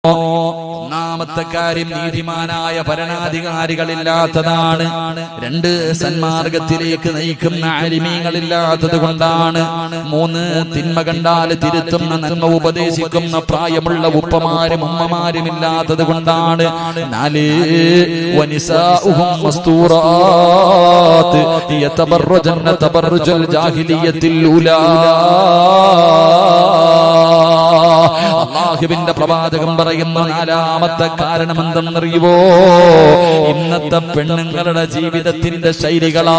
ഒന്നാമത്തെ കാര്യം നീതിമാനായ ഭരണാധികാരികളില്ലാത്തതാണ്. രണ്ട്, സന്മാർഗത്തിലേക്ക് നയിക്കുന്ന ആലിമീങ്ങളില്ലാത്തത് കൊണ്ടാണ്. മൂന്ന്, തിന്മ കണ്ടാൽ തിരുത്തുന്ന നന്മ ഉപദേശിക്കുന്ന പ്രായമുള്ള ഉപ്പമാരും ഉമ്മമാരും ഇല്ലാത്തത് കൊണ്ടാണ്. നാല്, വനിസാഉഹും മസ്തൂറാത്ത് യതബറജന തബറജൽ ജാഹിലിയത്തിൽ ഊലാ. അല്ലാഹുവിന്റെ പ്രവാചകൻ പറയുന്ന നാലാമത്തെ കാരണം എന്തെന്നറിയുവോ? ഇന്നത്തെ പെണ്ണുങ്ങളുടെ ജീവിതത്തിന്റെ ശൈലികളാ,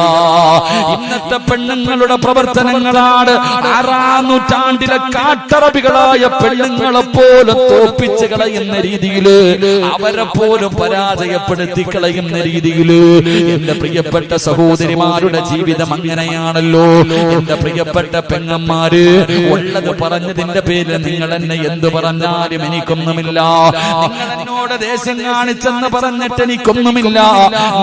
ഇന്നത്തെ പെണ്ണുങ്ങളുടെ പ്രവർത്തനങ്ങളാണ്. 6-ാം നൂറ്റാണ്ടിലെ കാട്ടറബികളായ പെണ്ണുങ്ങളെ പോലും തോപ്പിച്ച് കളയുന്ന രീതിയില്, അവരെ പോലും പരാജയപ്പെടുത്തി കളയുന്ന രീതിയില് എന്റെ പ്രിയപ്പെട്ട സഹോദരിമാരുടെ ജീവിതം അങ്ങനെയാണല്ലോ. എന്റെ പ്രിയപ്പെട്ട പെങ്ങന്മാര്, ഉള്ളത് പറഞ്ഞതിന്റെ പേരിൽ നിങ്ങൾ എന്നെ എന്ത് പറഞ്ഞാലും എനിക്കൊന്നുമില്ല. നിങ്ങൾ എന്നോട് ദേശം കാണിച്ചെന്ന് പറഞ്ഞിട്ട് എനിക്കൊന്നുമില്ല.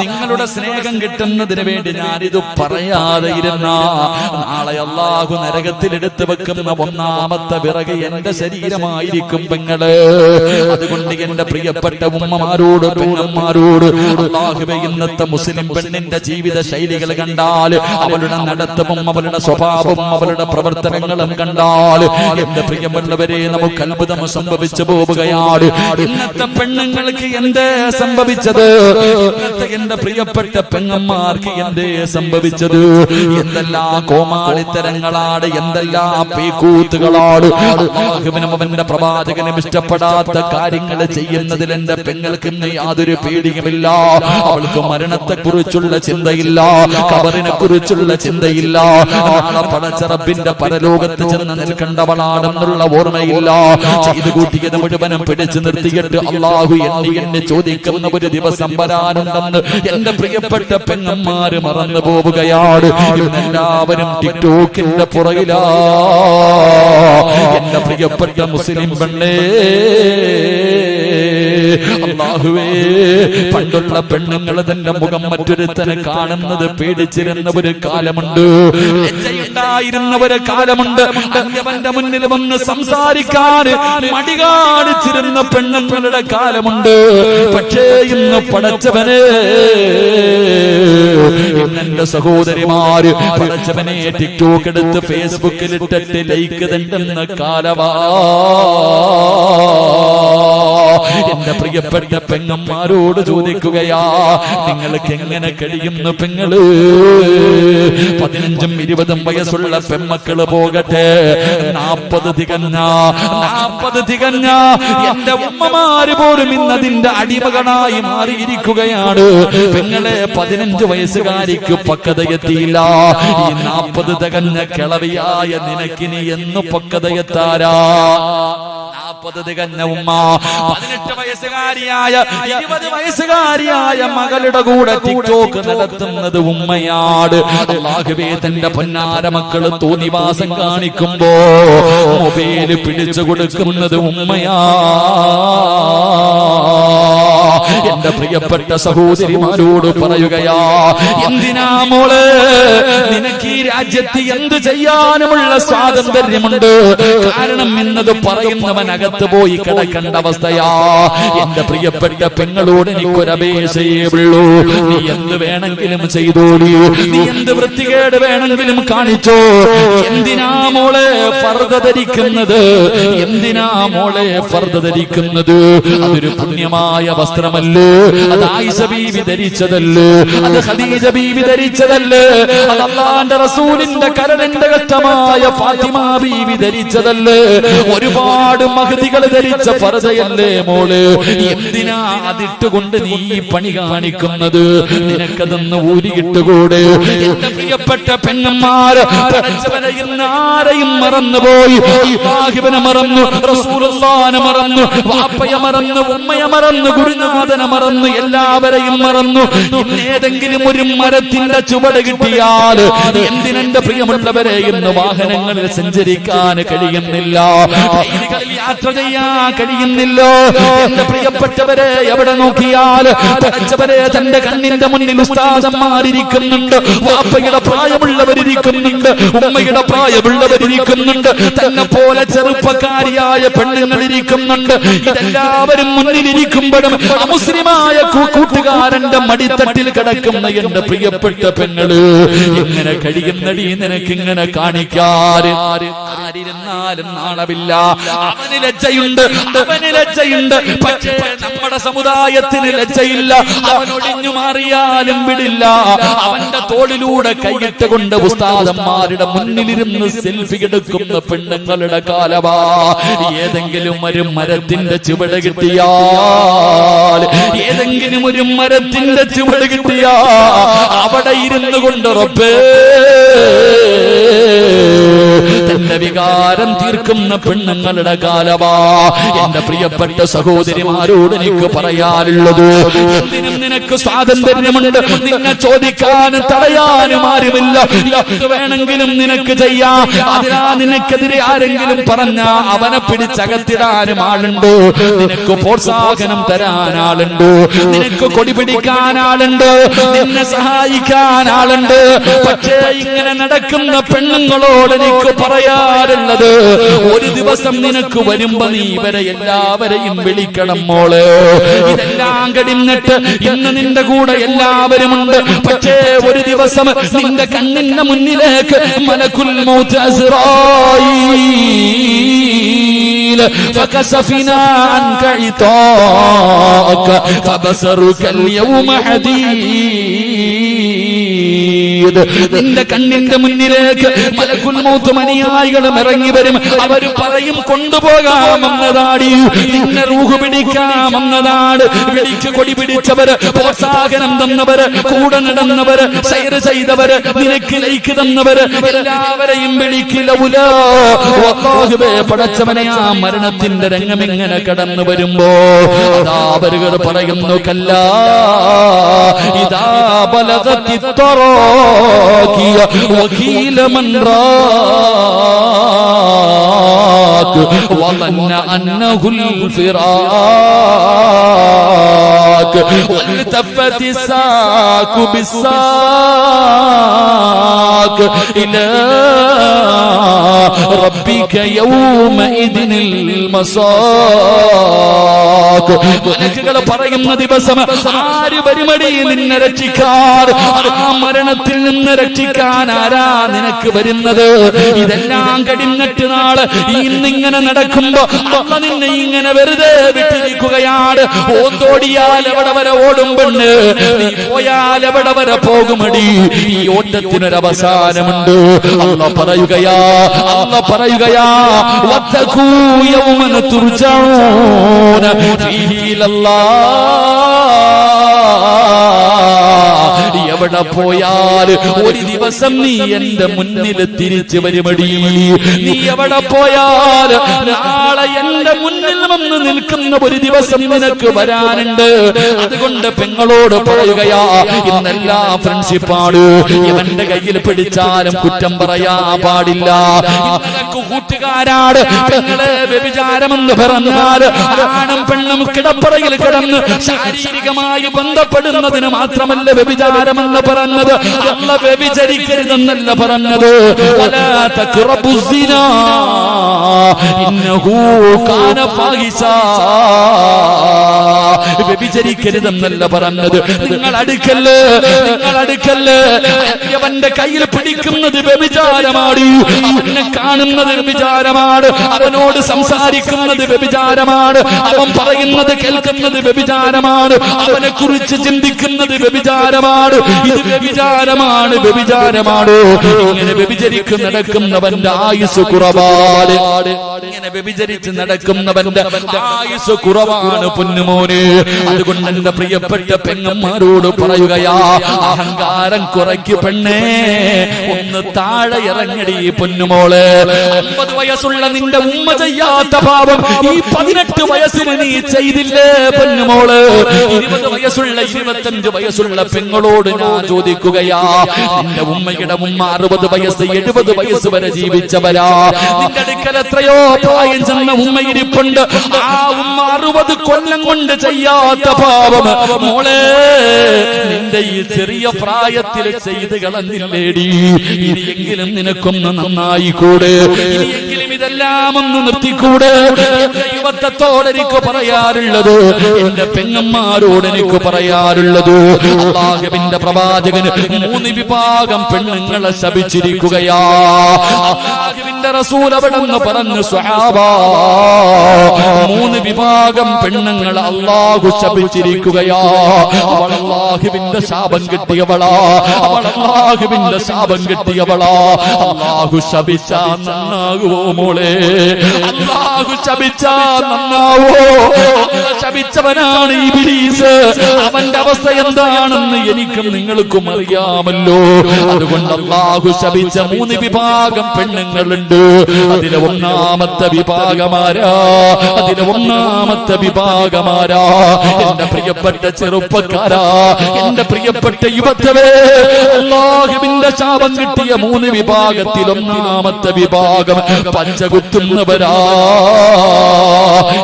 നിങ്ങളുടെ സ്നേഹം കിട്ടുന്നതിന് വേണ്ടി ഞാനിത് പറയാതെ ഇരുന്ന നാളെ അല്ലാഹു നരകത്തിൽ എടുത്തു വെക്കുന്ന ഒന്നാമത്തെ വിറക് എന്റെ ശരീരമായിരിക്കും പെങ്ങള്. അതുകൊണ്ട് എന്റെ പ്രിയപ്പെട്ട ഉമ്മമാരോട് പെങ്ങന്മാരോട്, അല്ലാഹുവേ, ഇന്നത്തെ മുസ്ലിം പെണ്ണിന്റെ ജീവിത ശൈലികൾ കണ്ടാൽ, അവളുടെ നടത്തവും അവളുടെ സ്വഭാവവും അവളുടെ പ്രവർത്തനങ്ങളും കണ്ടാൽ എന്റെ പ്രിയമുള്ളവരെ നമുക്ക് അത്ഭുതം സംഭവിച്ചു പോവുകയാണ്. ഇന്നത്തെ പെണ്ണുങ്ങൾക്ക് എന്തേ സംഭവിച്ചത്? ഇന്നത്തെ എന്റെ പ്രിയപ്പെട്ട പെങ്ങന്മാർക്ക് എന്തേ സംഭവിച്ചത്? എന്തെല്ലാം കോമാളിത്തരങ്ങളാണ്, എന്തെല്ലാം പേക്കൂത്തുകളാണ്. അല്ലാഹുവിനും അവന്റെ പ്രവാചകനും ഇഷ്ടപ്പെടാത്ത കാര്യങ്ങൾ ചെയ്യുന്നതിൽ എന്റെ പെങ്ങൾക്ക് യാതൊരു പേടിയുമില്ല. അവൾക്ക് മരണത്തെ കുറിച്ചുള്ള ചിന്തയില്ല, ഖബറിനെ കുറിച്ചുള്ള ചിന്തയില്ല, നാളെ പടച്ച റബ്ബിന്റെ പരലോകത്ത് ചെന്ന് നിൽക്കേണ്ടവളാണെന്നുള്ള ഓർമ്മയില്ല. ചെയ്തു കൂട്ടിയത് മുഴുവനും പിടിച്ചു നിർത്തിയിട്ട് അല്ലാഹു എണ്ണി ചോദിക്കുന്ന ഒരു ദിവസം വരാനുണ്ടെന്ന് എന്റെ പ്രിയപ്പെട്ട പെങ്ങന്മാര് മറന്നു പോവുകയാണ്. എല്ലാവരും ടിക്ടോക്കിന്റെ പുറകിലാ. എന്റെ പ്രിയപ്പെട്ട മുസ്ലിം പെണ്ണേ, അല്ലാഹുവേ, പണ്ടുള്ള പെണ്ണുങ്ങൾ തന്റെ മുഖം മറ്റൊരുത്തനെ കാണുന്നത് പേടിച്ചിരുന്ന ഒരു കാലമുണ്ട്, ലജ്ജയുണ്ടായിരുന്ന ഒരു കാലമുണ്ട്. അവന്റെ മുന്നിൽ വന്ന് സംസാരിക്കാൻ മടി കാണിച്ചിരുന്ന പെണ്ണുങ്ങളുടെ കാലമുണ്ട്. പക്ഷേ ഇന്ന് പടച്ചവനെ, എന്റെ സഹോദരിമാര് പടച്ചവനെ ടിക്ടോക്ക് എടുത്ത് ഫേസ്ബുക്കിൽ ഇട്ടിട്ട് ലൈക്ക് തണ്ടുന്ന കാലവാ. എന്റെ പ്രിയപ്പെട്ട പെങ്ങന്മാരോട് ചോദിക്കുകയാ, നിങ്ങൾക്ക് എങ്ങനെ കഴിയുന്നു പെങ്ങള്? 15ഉം 20ഉം വയസ്സുള്ള പെമ്മക്കള് പോകട്ടെ, 40 തികഞ്ഞ എന്റെ ഉമ്മമാര് പോലും ഇന്നതിന്റെ അടിമകളായി മാറിയിരിക്കുകയാണ്. പെങ്ങളെ, 15 വയസ്സുകാരിക്ക് പക്വതയെത്തിയില്ല. ഈ 40 തികഞ്ഞ കിളവിയായ നിനക്കിനി എന്ന് പക്വതയെത്താരാ? 40 തികഞ്ഞ ഉമ്മ 18 വയസ്സുകാരിയായ 20 വയസ്സുകാരിയായ മകളുടെ കൂടെ ടിക്ടോക്ക് നടത്തുന്നത് ഉമ്മയാണ്. അല്ലാഹുവേ, തന്റെ പൊന്നാര മക്കള് തോന്നിവാസം കാണിക്കുമ്പോ മൊബൈല് പിടിച്ചു കൊടുക്കുന്നത് ഉമ്മയാ. എന്റെ പ്രിയപ്പെട്ട സഹോദരിമാരോട് പറയുകയാ, എന്തിനാ മോള്, നിനക്ക് ഈ രാജ്യത്ത് എന്ത് ചെയ്യാനുമുള്ള സ്വാതന്ത്ര്യമുണ്ട്. കാരണം എന്നത് പറയുന്നവൻ അകത്ത് പോയി കിടക്കേണ്ട അവസ്ഥയാ. എന്റെ പ്രിയപ്പെട്ട പെങ്ങളോട് എനിക്കൊരപേക്ഷയേ ഉള്ളൂ, നീ എന്ത് വേണമെങ്കിലും ചെയ്തോളൂ, നീ എന്ത് വൃത്തികേട് വേണമെങ്കിലും കാണിച്ചോ. എന്തിനാ മോളെ ഫർദ ധരിക്കുന്നത്? എന്തിനാ മോളെ ഫർദ ധരിക്കുന്നത്? അതൊരു പുണ്യമായ വസ്ത്രമല്ലേ? അത് ആയിഷ ബീവി ധരിച്ചതല്ലേ? അത് ഖദീജ ബീവി ധരിച്ചതല്ലേ? അത് അല്ലാഹുവിന്റെ റസൂലിന്റെ കരളിന്റെ ഘട്ടമായ ഫാത്തിമ ബീവി ധരിച്ചതല്ലേ? ഒരുപാട് മഹദികൾ ധരിച്ച ഫർദയല്ലേ മോള്? എന്തിനാ അതിട്ടുകൊണ്ട് നീ ഈ പണി കാണിക്കുന്നത്? നിനക്കതൊന്ന് ഊരിയിട്ടുകൂടെ? എന്റെ പ്രിയപ്പെട്ട പെങ്ങന്മാര്, ഇന്ന് ആരെയും മറന്നുപോയി. അല്ലാഹുവിനെ മറന്നു, റസൂലുള്ളാഹിനെ മറന്നു, വാപ്പയെ മറന്നു, ഉമ്മയെ മറന്നു, ഗുരുനാഥനെ മറന്നു, എല്ലാവരെയും മറന്നു. ഏതെങ്കിലും ഒരു മരത്തിന്റെ ചുവട് കിട്ടിയാൽ എന്തിനെന്റെ പ്രിയമുള്ളവരെ ഇന്ന് വാഹനങ്ങളിൽ സഞ്ചരിക്കാൻ കഴിയുന്നില്ല, ട്രെയിനുകളിൽ യാത്ര ചെയ്യാൻ കഴിയുന്നില്ല. എന്റെ പ്രിയപ്പെട്ടവരെ എവിടെ നോക്കിയാൽ പഠിച്ചവരെ തന്റെ കണ്ണിന്റെ മുന്നിൽ ഉസ്താദന്മാരിയ്ക്കുന്നുണ്ട്, വാപ്പയുടെ പ്രായമുള്ളവരിയ്ക്കുന്നുണ്ട്, ഉമ്മയുടെ പ്രായമുള്ളവരിയ്ക്കുന്നുണ്ട്, തന്നെ പോലെ ചെറുപ്പക്കാരിയായ പെണ്ണുങ്ങളിരിക്കുന്നുണ്ട്. ഇതെല്ലാവരും മുന്നിലിരിക്കുമ്പോഴും അമുസ്ലിമായ കൂട്ടുകാരന്റെ മടിത്തട്ടിൽ കിടക്കുന്ന എന്റെ പ്രിയപ്പെട്ട പെങ്ങള് എങ്ങനെ കഴിയുന്നടി നിനക്കിങ്ങനെ കാണിക്കാറ്? ആരിരുന്നാലും നാണമില്ല. അവന് ലജ്ജയുണ്ട്, അവന് ലജ്ജയുണ്ട്. പക്ഷേ നമ്മുടെ സമുദായത്തിന് ലജ്ജയില്ല. അവനൊടിഞ്ഞു മാറിയാലും വിടില്ല. അവന്റെ തോളിലൂടെ കൈയിട്ട് കൊണ്ട് ഉസ്താദന്മാരുടെ മുന്നിലിരുന്ന് സെൽഫി എടുക്കുന്ന പെണ്ണുങ്ങളുടെ കാലമാ. ഏതെങ്കിലും ഒരു മരത്തിന്റെ ചുവട് കിട്ടിയാൽ, ഏതെങ്കിലും ഒരു മരത്തിന്റെ ചുവട് കിട്ടിയാ അവിടെ ഇരുന്നു കൊണ്ട് റബ്ബേ തന്റെ വികാരം തീർക്കുന്ന പെണ്ണുങ്ങളുടെ കാലമാ. എന്റെ പ്രിയപ്പെട്ട സഹോദരിമാരോട് എനിക്ക് പറയാനുള്ളത്, എന്തിനും നിനക്ക് സ്വാതന്ത്ര്യമുണ്ട്. നിന്നെ ചോദിക്കാനും തടയാനും ആരുമില്ല. എന്ത് വേണമെങ്കിലും നിനക്ക് ചെയ്യാം. അതിനാ നിനക്കെതിരെ ആരെങ്കിലും പറഞ്ഞ അവനെ പിടിച്ചകത്തിടാനും ആളുണ്ട്, നിനക്ക് പ്രോത്സാഹനം തരാൻ ആളുണ്ട്, നിനക്ക് കൊടി പിടിക്കാൻ ആളുണ്ട്, നിന്നെ സഹായിക്കാൻ ആളുണ്ട്. പക്ഷേ ഇങ്ങനെ നടക്കുന്ന പെണ്ണുങ്ങളോട് എനിക്ക് പറയാറുള്ളത്, ഒരു ദിവസം നിനക്ക് വരുമ്പോ നീ ഇവരെ എല്ലാവരെയും വിളിക്കണം മോള്. ഇതെല്ലാം കഴിഞ്ഞിട്ട് ഇന്ന് നിന്റെ കൂടെ എല്ലാവരുമുണ്ട്. പക്ഷേ ഒരു ദിവസം നിന്റെ കണ്ണിന്റെ മുന്നിലേക്ക് മലക്കുൽ മൗത്ത് അസ്റായീൽ ഫകസഫിനാ അൻക ഇതാക ഫബസറുക അൽയൗമ ഹദീദ്. നിന്റെ കണ്ണിന്റെ മുന്നിലേക്ക് മലക്കുൽ മൗത്ത് അനുയായികളും ഇറങ്ങി വരും. അവർ പറയും കൊണ്ടുപോകാമെന്നതാടി, നിന്നെ റൂഹ് പിടിക്കാമെന്നതാണ്. വിളിക്ക് കൊടി പിടിച്ചവര്, പ്രോത്സാഹനം തന്നവര്, കൂടെ നടന്നവര്, സൈർ ചെയ്തവര്, നിനക്ക് ലൈക്ക് തന്നവര് എല്ലാവരെയും വിളിക്കില്ല. പടച്ചവനെ ആ മരണത്തിന്റെ രംഗം ഇങ്ങനെ കടന്നു വരുമ്പോ അതാ അവരുകൾ പറയുന്നു, കല്ലാ ഇദാ ബലഗത്തി തറാഖിയ വകീല മൻ റാഖ വظن أنه الفراق والتفت الساق بالساق إلى ربك يومئذ المساق. മലക്കുകൾ പറയുന്ന ദിവസം ആര് വരുമടി നിന്നെ രക്ഷിക്കാൻ? ആ മരണത്തിൽ നിന്ന് രക്ഷിക്കാൻ ആരാ നിനക്ക് വരുന്നത്? ഇതെല്ലാം കഴിഞ്ഞിട്ട് നാളെ ഇന്നിങ്ങനെ നടക്കുമ്പോ അള്ള നിന്നെ ഇങ്ങനെ വെറുതെ വിട്ടിരിക്കുകയാണ്. ഓന്തോടിയാൽ എവിടെ വരെ ഓടും പെണ്ണ്, നീ പോയാൽ എവിടെ വരെ പോകുമടി? ഈ ഓട്ടത്തിനൊരവസാനമുണ്ട്. അള്ള പറയുകയാ, അള്ള പറയുകയാ, വത്തഖൂ യൗമൻ തുർജഊന ഫീഹി ഇലല്ലാഹ്. എവിടെ പോയാൽ ഒരു ദിവസം നീ എന്റെ മുന്നിൽ തിരിച്ചു വരുമടി. നീ എവിടെ പോയാൽ നാളെ എന്റെ മുന്നിൽ വന്ന് നിൽക്കുന്ന ഒരു ദിവസം നിനക്ക് വരാനുണ്ട്. അതുകൊണ്ട് പെങ്ങളോട് പറയുകയാ, ഇന്നെല്ലാ ഫ്രണ്ട്ഷിപ്പാണ്. ഇവന്റെ കയ്യിൽ പിടിച്ചാലും കുറ്റം പറയാ പാടില്ല. ഇന്നലക്ക് കൂട്ടുകാരാണ്. പെങ്ങളെ വ്യഭിചാരമെന്ന് പറഞ്ഞാൽ ആണും പെണ്ണും കിടപ്പറയിൽ കിടന്ന് ശാരീരികമായി ബന്ധപ്പെടുന്നതിന് മാത്രമല്ല വ്യഭിചാരമെന്ന് പറഞ്ഞത്. അല്ല വ്യഭിചരിക്കരുതെന്നല്ല പറഞ്ഞത്. വലാ തഖ്റബുസ്സിനാ ഇന്നഹു കാന ഫാഹിശാ. വ്യഭിചരിക്കരുതെന്നല്ല പറഞ്ഞത്. നിങ്ങൾ അടുക്കല്ല്, നിങ്ങൾ അടുക്കല്ല്. അവന്റെ കയ്യിൽ പിടിക്കുന്നത് വ്യഭിചാരമാണ്. അവനെ കാണുന്നത് വ്യഭിചാരമാണ്. അവനോട് സംസാരിക്കുന്നത് വ്യഭിചാരമാണ്. അവൻ പറയുന്നത് കേൾക്കുന്നത് വ്യഭിചാരമാണ്. അവനെ കുറിച്ച് ചിന്തിക്കുന്നത് വ്യഭിചാരമാണ്. ഇത് വ്യഭിചാരമാണ്, വ്യഭിചാരമാണ്. ഇങ്ങനെ വ്യഭിചരിക്ക് നടക്കുന്നവന്റെ ആയുസ് കുറവാണ്. ഇങ്ങനെ വ്യഭിചരിച്ച് നടക്കുന്നവന്റെ ആയുസ് കുറവാണ് പൊന്നുമോനെ. അതുകൊണ്ട് എന്റെ പ്രിയപ്പെട്ട പെങ്ങന്മാരോട് പറയുകയാ, അഹങ്കാരം കുറയ്ക്ക് പെണ്ണേ, ഒന്ന് താഴെ ഇറങ്ങടി പൊന്നുമോളെ. 50 വയസ്സുള്ള നിന്റെ ഉമ്മ ചെയ്യാത്ത പാപം ഈ 18 വയസ്സിന് നീ ചെയ്തില്ലേ പൊന്നുമോള്? 20 വയസ്സുള്ള 25 വയസ്സുള്ള പെങ്ങളോട് ഞാൻ ചോദിക്കുകയാ, നിന്റെ ഉമ്മയുടെ ഉമ്മ 60 വയസ്സ് 70 വയസ്സ് വരെ ജീവിച്ചവരാ. നിന്റെ അടുക്കൽ എത്രയോ പ്രായം ചെന്ന ഉമ്മ ഇരിപ്പുണ്ട്. ആ ഉമ്മ 60 കൊല്ലം കൊണ്ട് ചെയ്യാത്ത പാപം മോളെ നിന്റെ ഈ ചെറിയ പ്രായത്തിൽ ചെയ്ത് കളഞ്ഞില്ലേടി. ഇനിയെങ്കിലും നിനക്കൊന്ന് നന്നായിക്കൂടെ? ഇനിയെങ്കിലും ഇതെല്ലാം ഒന്ന് നിർത്തിക്കൂടെ? യുവത്വത്തോട് എനിക്ക് പറയാറുള്ളത്, എന്റെ പെങ്ങന്മാരോട് എനിക്ക് പറയാറുള്ളത്, അല്ലാഹുവിന്റെ പ്രവാചകന് 3 വിഭാഗം പെണ്ണുങ്ങളെ ശപിച്ചിരിക്കുകയാ. അല്ലാഹുവിന്റെ റസൂൽ അവിടെന്ന് പറഞ്ഞു, സ്വഹാബാ 3 വിഭാഗം പെണ്ണുങ്ങളെ അല്ലാഹു ശപിച്ചിരിക്കുകയാ. അവൾ അല്ലാഹുവിന്റെ ശാപം കിട്ടിയവളാ, അവൾ അല്ലാഹുവിന്റെ ശാപം കിട്ടിയവളാ. അല്ലാഹു ശപിച്ചാ നന്നാകുവോ മോളെ? അല്ലാഹു ശപിച്ചാ നന്നാവോ? ശപിച്ചവനാണ് ഇബ്ലീസ്. അവന്റെ അവസ്ഥ എന്താണെന്ന് എനിക്കും നിങ്ങൾക്കും അറിയാമല്ലോ. അതുകൊണ്ട് അല്ലാഹു ശപിച്ച 3 വിഭാഗം പെണ്ണുങ്ങളുണ്ട്. അതിലെ ഒന്നാമത്തെ വിഭാഗമാരാ? എന്റെ പ്രിയപ്പെട്ട ചെറുപ്പക്കാരാ, എന്റെ പ്രിയപ്പെട്ട യുവത്വേ, അല്ലാഹുവിന്റെ ശാപം കിട്ടിയ 3 വിഭാഗത്തിൽ ഒന്നാമത്തെ വിഭാഗം പച്ചകുത്തുന്നവരാ.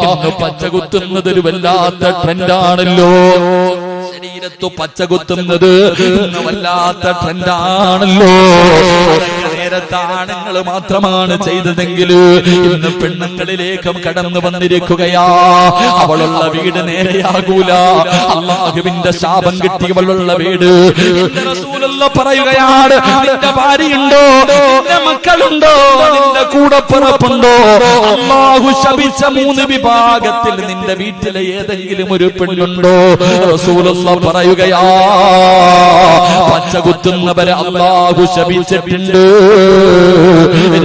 ഇന്ന് പച്ചകുത്തുന്നത് ഒരു വല്ലാത്ത ട്രെൻഡാണല്ലോ. ശരീരത്തു പച്ചകുത്തുന്നത് ഇന്ന് വല്ലാത്ത ട്രെൻഡാണല്ലോ. നേരത്തെ ആണുങ്ങൾ മാത്രമാണ് ചെയ്തതെങ്കിൽ ഇന്ന് പെണ്ണുങ്ങളിലേക്കും കടന്നു വന്നിരിക്കുകയാ. അവളുള്ള വീട് നേരെയാകൂല. അല്ലാഹുവിന്റെ ശാപം കിട്ടിയവളുള്ള വീട്. റസൂലുള്ളാഹി പറയുകയാണ്, നിന്റെ ഭാര്യയുണ്ടോ, നിന്റെ മക്കളുണ്ടോ, നിന്റെ കൂടപ്പിറപ്പുണ്ടോ, അല്ലാഹു ശപിച്ച 3 വിഭാഗത്തിൽ നിന്റെ വീട്ടിലെ ഏതെങ്കിലും ഒരു പെണ്ണുണ്ടോ? റസൂലുള്ളാഹി പറയുകയാ, പച്ചകുത്തുന്നവരെ അല്ലാഹു ശപിച്ചിട്ടുണ്ട്.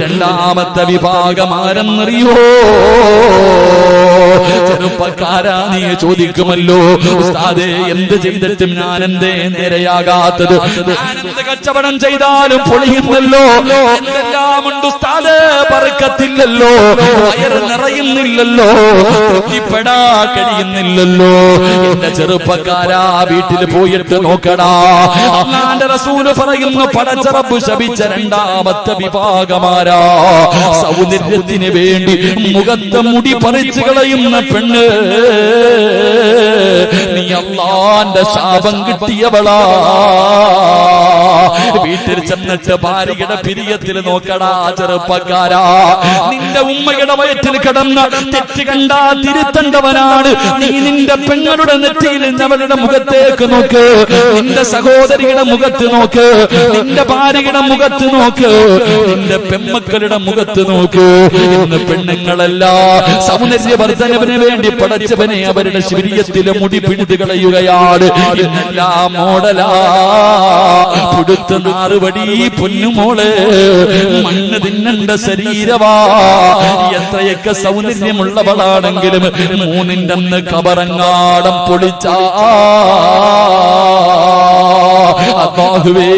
രണ്ടാമത്തെ വിഭാഗം ആരെന്നറിയോ? ചെറുപ്പക്കാരാ, നീ ചോദിക്കുമല്ലോ, ഉസ്താദേ എന്ത് ചെയ്തിട്ടും ഞാൻ എന്തേ നേരെയാകാത്തത്? ഞാനെന്ത് കച്ചവടം ചെയ്താലും പൊളിയുന്നല്ലോ, എന്തെല്ലാം ഉണ്ട് ഉസ്താദേ, പറക്കത്തില്ലല്ലോ, വയറ് നിറയുന്നില്ലല്ലോ, തൃപ്തിപ്പെടാ കഴിയുന്നില്ലല്ലോ. എന്റെ ചെറുപ്പക്കാരാ, വീട്ടിൽ പോയിട്ട് നോക്കടാ. അല്ലാഹുവിന്റെ റസൂൽ പറയുന്നു, പടച്ച റബ്ബ് ശപിച്ച രണ്ടാമത്തെ വിഭാഗമാരാ? സൗന്ദര്യത്തിന് വേണ്ടി മുഖത്തെ മുടി പറിച്ചു കളയുന്ന പെണ്ണ്. നീ അല്ലാഹുവിന്റെ ശാപം കിട്ടിയവളാ. വീട്ടിൽ ചെന്നിട്ട് ഭാര്യയുടെ പിരിയത്തിൽ നോക്കടാ ചെറുപ്പക്കാരാ. നിന്റെ ഉമ്മയുടെ വയറ്റിൽ കിടന്ന തെറ്റ് കണ്ടാ തിരുത്തേണ്ടവനാണ് നീ. നിന്റെ പെങ്ങളുടെ നെറ്റിയിൽ അവരുടെ മുഖത്തേക്ക് നോക്ക്, നിന്റെ സഹോദരിയുടെ മുഖത്ത് നോക്ക്, നിന്റെ ഭാര്യയുടെ മുഖത്ത് നോക്ക്, നിന്റെ പെമ്മക്കളുടെ മുഖത്ത് നോക്ക്. ഇന്ന് പെണ്ണുങ്ങളല്ല സൗന്ദര്യവർദ്ധനവിന് വേണ്ടി പടച്ചവനെ അവരുടെ ശരീരത്തിലെ മുടി പിടിത് കളയുകയാണ്. ഇന്നെല്ലാം മോഡലാ, പുടുത്ത നാറുപടി പൊന്നുമോള്, മണ്ണ് തിന്നണ്ട ശരീരവാ. എത്രയൊക്കെ സൗന്ദര്യമുള്ളവളാണെങ്കിലും 3ന്റെ അന്ന് കബറങ്ങാടം പൊളിച്ചാ അല്ലാഹുവേ,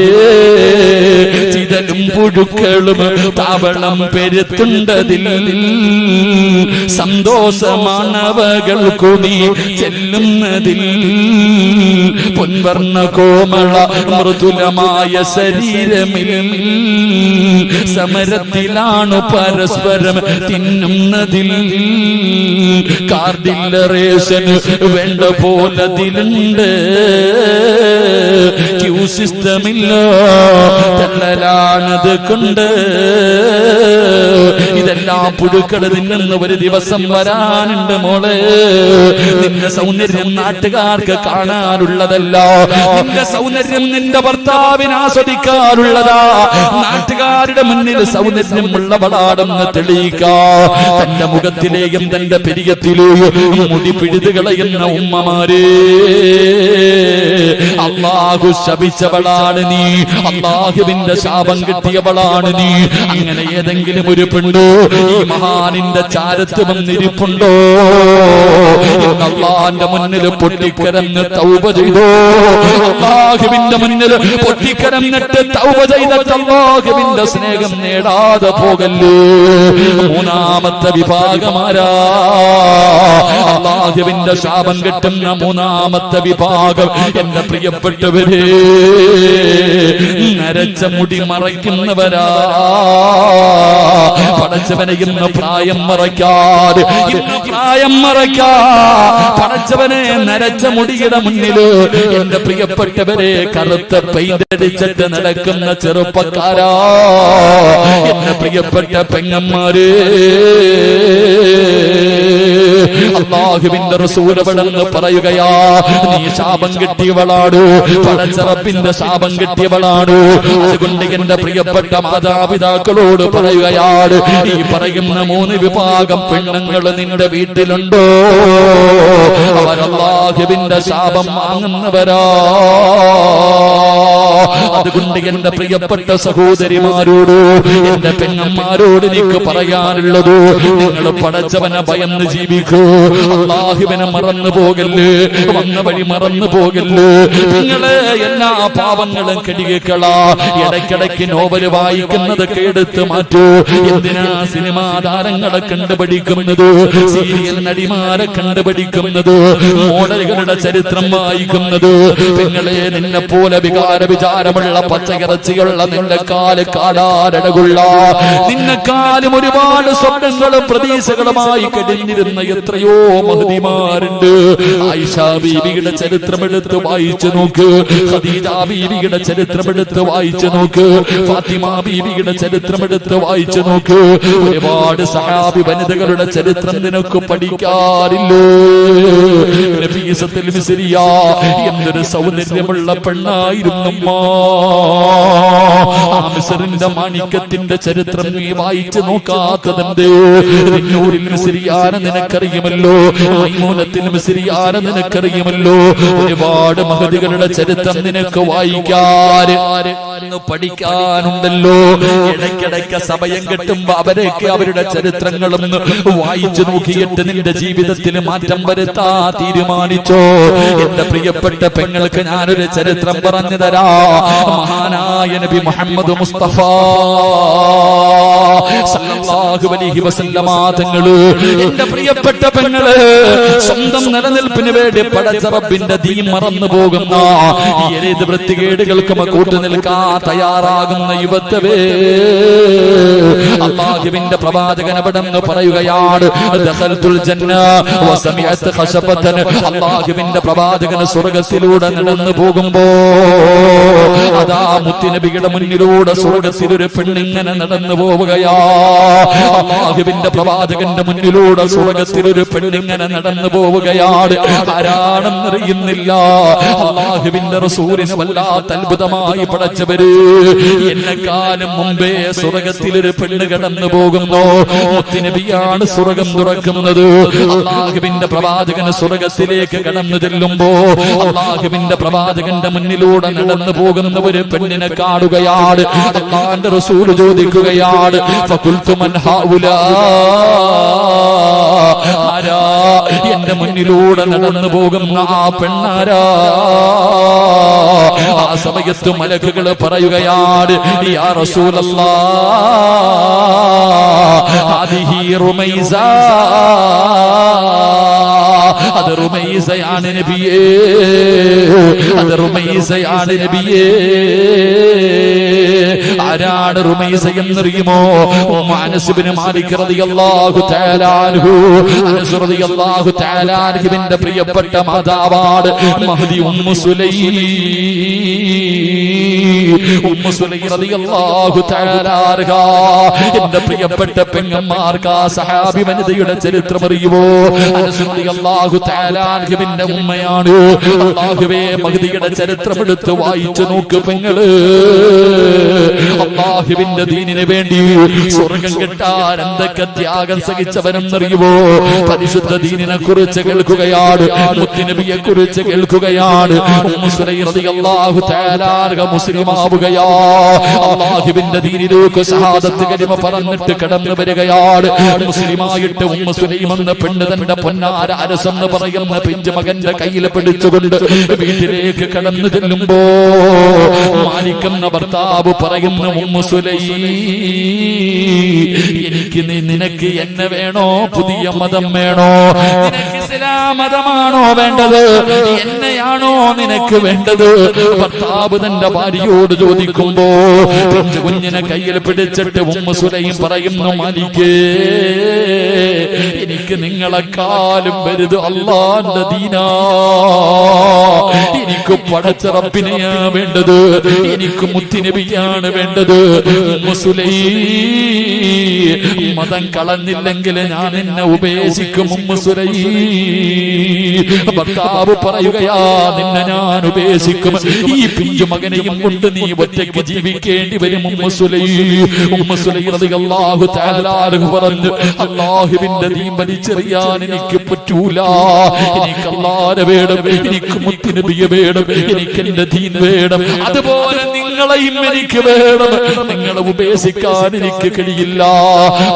ചിതലും പുഴുക്കളും താവളം പെരുത്തുണ്ടതിൽ സന്തോഷമാണവകൾക്കു നീ ചെല്ലുന്നതിൽ. പൊൻവർണ്ണ കോമള മൃദുലമായ ശരീരമിൽ സമരത്തിലാണു പരസ്പരം തിന്നുന്നതിൽ. കാർഡില്ലറേഷന് വേണ്ട പോലതിലുണ്ട്, ക്യൂ സിസ്റ്റമില്ല, തള്ളലാണത് കൊണ്ട്. ഇതെല്ലാം പുഴുക്കൾ തിന്നുന്ന ഒരു ദിവസം വരാനുണ്ട് മോളെ. നിന്റെ സൗന്ദര്യം നാട്ടുകാർക്ക് കാണാനുള്ളതല്ല, നിന്റെ സൗന്ദര്യം നിന്റെ ഭർത്താവിന് ആസ്വദിക്കാനുള്ളതാ. നാട്ടുകാരുടെ മുന്നിൽ സൗന്ദര്യം ഉള്ളവളാണെന്ന് തെളിയിക്കാ. തന്റെ മുഖത്തിലെയും തന്റെ പെരിയത്തിലെയും മുടി പിഴുത് കളയുന്ന ഉമ്മമാരെ അല്ലാഹു ശപിച്ച ശപിച്ചവളാണ് നീ, അല്ലാഹുവിന്റെ ശാപം കിട്ടിയവളാണ് നീ. അങ്ങനെ ഏതെങ്കിലും ഒരു പെണ്ണോ ഈ മഹാനിന്റെ ചാരത്ത് വന്നിരിപ്പുണ്ടോ? അല്ലാഹുവിന്റെ മുന്നിൽ പൊട്ടിക്കരഞ്ഞ് തൗബ ചെയ്തോ? അല്ലാഹുവിന്റെ മുന്നിൽ പൊട്ടിക്കരഞ്ഞിട്ട് തൗബ ചെയ്തിട്ട് അല്ലാഹുവിന്റെ സ്നേഹം നേടാതെ പോകല്ലേ. മൂന്നാമത്തെ വിഭാഗമാരാ? അല്ലാഹുവിന്റെ ശാപം കിട്ടുന്ന മൂന്നാമത്തെ വിഭാഗം എന്റെ പ്രിയപ്പെട്ടവരെ, നരച്ച മുടി മറയ്ക്കുന്നവരാ. പടച്ചവനെ ഇന്ന് പ്രായം മറയ്ക്കാതെ, ഇന്ന് പ്രായം മറയ്ക്കാ പടച്ചവനെ നരച്ച മുടിയുടെ മുന്നില് എന്റെ പ്രിയപ്പെട്ടവരെ കറുത്ത പെയിന്റടിച്ചിട്ട് നടക്കുന്ന ചെറുപ്പക്കാരാ, എന്റെ പ്രിയപ്പെട്ട പെങ്ങന്മാര്, അല്ലാഹുവിന്റെ റസൂൽ അവിടെന്ന് പറയുകയാ, നീ ശാപം കിട്ടിയവളാണ്, പടച്ച റബ്ബിന്റെ ശാപം കിട്ടിയവളാണ്. അതുകൊണ്ട് എന്റെ പ്രിയപ്പെട്ട മാതാപിതാക്കളോട് പറയുകയാണ്, ഈ പറയുന്ന മൂന്ന് വിഭാഗം പെണ്ണുങ്ങൾ നിന്റെ വീട്ടിലുണ്ടോ? അവർ അല്ലാഹുവിന്റെ ശാപം വാങ്ങുന്നവരാ. അതുകൊണ്ട് എന്റെ പ്രിയപ്പെട്ട സഹോദരിമാരോട്, എന്റെ പെങ്ങന്മാരോട് എനിക്ക് പറയാനുള്ളത്, നിങ്ങൾ പടച്ചവനെ ഭയന്ന് ജീവിക്കൂ, അല്ലാഹുവിനെ മറന്നു പോകല്ലേ, വന്ന വഴി മറന്നു പോകല്ലേ. നിങ്ങളെ എല്ലാ പാവങ്ങളും കെടികളാ. ഇടയ്ക്കിടയ്ക്ക് നോവൽ വായിക്കുന്നതൊക്കെ എടുത്ത് മാറ്റൂ. എന്തിനാ സിനിമാ താരങ്ങളെ കണ്ടുപിടിക്കുന്നത്, സീരിയൽ നടിമാരെ കണ്ടുപിടിക്കുന്നത്, മോഡലുകളുടെ ചരിത്രം വായിക്കുന്നത്? നിങ്ങളെ നിന്നെ പോലെ വികാര വിചാരമുള്ള പച്ചയിറച്ചിയുള്ള നിന്റെ കാല് കാടാരടകുള്ള നിന്നെക്കാലും ഒരുപാട് സ്വപ്നങ്ങളും പ്രതീക്ഷകളുമായി കഴിഞ്ഞിരുന്ന എത്രയോ മഹദിമാരുണ്ട്. ആയിഷ ബീവിയുടെ ചരിത്രമെടുത്ത് വായിച്ചു നോക്ക്, ഖദീജ ബീവിയുടെ ചരിത്രമെടുത്ത് വായിച്ചു നോക്ക്, ഫാത്തിമ ബീവിയുടെ ചരിത്രമെടുത്ത് വായിച്ചു നോക്ക്. ഒരുപാട് സഹാബി വനിതകളുടെ ചരിത്രം നിനക്ക് പഠിക്കാറില്ലേ? നഫീസത്തുൽ മിസ്രിയ എന്തൊരു സൗന്ദര്യമുള്ള പെണ്ണായിരുന്നു. ആ മിസ്റിന്റെ മാണിക്യത്തിന്റെ ചരിത്രം നീ വായിച്ചു നോക്കാത്തതെന്തേ? റിന്നൂറിൽ മിസ്രിയാനെ നിനക്കറിയുമല്ലോ, മൈമൂനത്തിൽ മിസ്രിയാനെ നിനക്കറിയുമല്ലോ. ഒരുപാട് മഹദികളുടെ ചരിത്രം നിനക്ക് പഠിക്കാനുണ്ടല്ലോ. ഇടയ്ക്കിടയ്ക്ക് സമയം കിട്ടുമ്പോ അവരൊക്കെ അവരുടെ ചരിത്രങ്ങളൊന്ന് വായിച്ചു നോക്കിയിട്ട് നിന്റെ ജീവിതത്തിൽ മാറ്റം വരുത്താ തീരുമാനിച്ചോ? എന്റെ പ്രിയപ്പെട്ട പെങ്ങൾക്ക് ഞാനൊരു ചരിത്രം പറഞ്ഞു തരാ. മഹാനായ നബി മുഹമ്മദ് മുസ്തഫ സല്ലല്ലാഹു അലൈഹി വസല്ലമ തങ്ങള്, എന്റെ പ്രിയപ്പെട്ട പെങ്ങള്, സ്വന്തം നിലനിൽപ്പിന് വേണ്ടി പടച്ച റബ്ബിന്റെ ദീൻ മറന്നു പോകുന്ന ഏത് വൃത്തികേടുകൾക്കും കൂട്ടു നിൽക്കാൻ തയ്യാറാകുന്ന യുവത്വേ, അല്ലാഹുവിന്റെ പ്രവാചകൻ അവിടെന്ന് പറയുകയാണ്, ദഖൽതുൽ ജന്ന വസമിഅത് ഖശബതൻ. അല്ലാഹുവിന്റെ പ്രവാചകൻ സ്വർഗ്ഗത്തിലൂടെ നടന്നു പോകുമ്പോ അതാ മുത്തുനബിയുടെ മുന്നിലൂടെ സ്വർഗ്ഗത്തിൽ ഒരു പെണ്ണിങ്ങനെ നടന്നു പോവുകയാ. അല്ലാഹുവിന്റെ പ്രവാചകന്റെ മുന്നിലൂടെ സ്വർഗ്ഗത്തിൽ ഒരു പെണ്ണിങ്ങനെ നടന്നു പോവുകയാണ്. ആരാണെന്നറിയുന്നില്ല. അല്ലാഹുവിന്റെ റസൂലിനെ വല്ലാത്ത അത്ഭുതമായി പടച്ചവര്, എന്നെക്കാലം മുമ്പേ സ്വർഗ്ഗത്തിൽ ഒരു പെണ്ണ് കടന്നു പോകുന്നു. മുത്തുനബിയാണ് സ്വർഗ്ഗം തുറക്കുന്നത്. അല്ലാഹുവിന്റെ പ്രവാചകൻ സ്വർഗ്ഗത്തിലേക്ക് കടന്നു ചെല്ലുമ്പോ അല്ലാഹുവിന്റെ പ്രവാചകന്റെ മുന്നിലൂടെ നടന്നു പോകുന്ന ഒരു പെണ്ണിനെ കാണുകയാണ്. അല്ലാഹുവിന്റെ റസൂൽ ചോദിക്കുകയാണ്, ഫഖുൽതു മൻ ഹൗലാ, ആരാ എന്റെ മുന്നിലൂടെ നടന്നു പോകുന്ന ആ പെണ്ണാരാ? ആ സമയത്ത് മലക്കുകൾ പറയുകയാണ്, യാ റസൂലല്ലാഹ് ഹാദിഹി റുമൈസ, അത് റുമൈസയാണ് നബിയേ, അത് റുമൈസയാണ് നബിയേ. ആരാണ് റുമൈസ എന്നറിയുമോ? അനസ് ഇബ്നു മാലിക് റളിയല്ലാഹു തആല അൻഹു, അനസ് റളിയല്ലാഹു തആല അൻഹുവിന്റെ പ്രിയപ്പെട്ട മാതാവാണ് മഹ്ദി ഉമ്മു സുലൈം. ഉമ്മു സുലൈം റളിയല്ലാഹു തആല അൻഹാ, എന്റെ പ്രിയപ്പെട്ട പെങ്ങന്മാർക്ക് ആ സഹാബി വനിതയുടെ ചരിത്രം അറിയുമോ? അനസ് റളിയല്ലാഹു തആല അൻഹുവിന്റെ ഉമ്മയാണ്. അല്ലാഹുവേ, മഹ്ദിയുടെ ചരിത്രം എടുത്ത് വായിച്ചു നോക്ക് പെങ്ങള്. അല്ലാഹുവിന്റെ ദീനിന് വേണ്ടി സ്വർഗം കിട്ടാൻ എന്തൊക്കെ ത്യാഗം സഹിച്ചവരെന്നറിയുമോ? പരിശുദ്ധ ദീനിനെ കുറിച്ച് കേൾക്കുകയാണ്, മുത്തുനബിയെ കുറിച്ച് കേൾക്കുകയാണ്. ഉമ്മു സുലൈം റളിയല്ലാഹു തആല മുസ്ലിമാവുകയാ. അല്ലാഹുവിന്റെ ദീനിലേക്ക് ഷഹാദത്ത് കലിമ പറഞ്ഞിട്ട് കടന്നു വരികയാണ്. മുസ്ലിമായിട്ട് ഉമ്മു സുലൈം എന്ന പെണ്ണ് തന്റെ പൊന്നാര അനസ് എന്ന് പറയുന്ന പിഞ്ചു മകന്റെ കയ്യിൽ പിടിച്ചുകൊണ്ട് വീട്ടിലേക്ക് കടന്നു ചെല്ലുമ്പോ മാലിക് എന്ന ഭർത്താവ് പറയുന്ന ഉമ്മു സുലൈം, എനിക്ക് നിനക്ക് എന്നെ വേണോ, പുതിയ മതം വേണോ? നിനക്ക് ഇസ്ലാം മതമാണോ വേണ്ടത്, എന്നെയാണോ നിനക്ക് വേണ്ടത്? ഭർത്താവ് തന്റെ ഭാര്യയോട് ചോദിക്കുമ്പോ പിഞ്ചു കുഞ്ഞിനെ കയ്യിൽ പിടിച്ചിട്ട് ഉമ്മു സുലൈം പറയുന്നു, മാലിക്കേ, എനിക്ക് നിങ്ങളെക്കാളും വലുത് അല്ലാഹുവിന്റെ ദീനാ. എനിക്ക് പടച്ച റബ്ബിനെയാ വേണ്ടത്, എനിക്ക് മുത്തുനബിയാണ് വേണ്ടത്. ഉമ്മു സുലൈം, മതം കളഞ്ഞില്ലെങ്കിൽ ഞാൻ എന്നെ ഉപേക്ഷിക്കും. ഉമ്മു സുലൈം, ഭർത്താവ് പറയുകയാ, നിന്നെ ഞാൻ ഉപേക്ഷിക്കും. ഈ പിഞ്ചു മകനെയും കൊണ്ട് നീ ഒറ്റയ്ക്ക് ജീവിക്കേണ്ടി വരും. ഉമ്മു സുലൈം റളിയല്ലാഹു തആല പറഞ്ഞു, അല്ലാഹുവിന്റെ ദീൻ വലിച്ചെറിയാൻ എനിക്ക് പറ്റൂല. എനിക്ക് അല്ലാഹുവിനെ വേണം, എനിക്ക് മുത്തുനബിയെ വേണം, എനിക്ക് എന്റെ ദീൻ വേണം. അതുപോലെ നിങ്ങളെയും എനിക്ക് വേണം. നിങ്ങളെ ഉപേക്ഷിക്കാൻ എനിക്ക് കഴിയില്ല.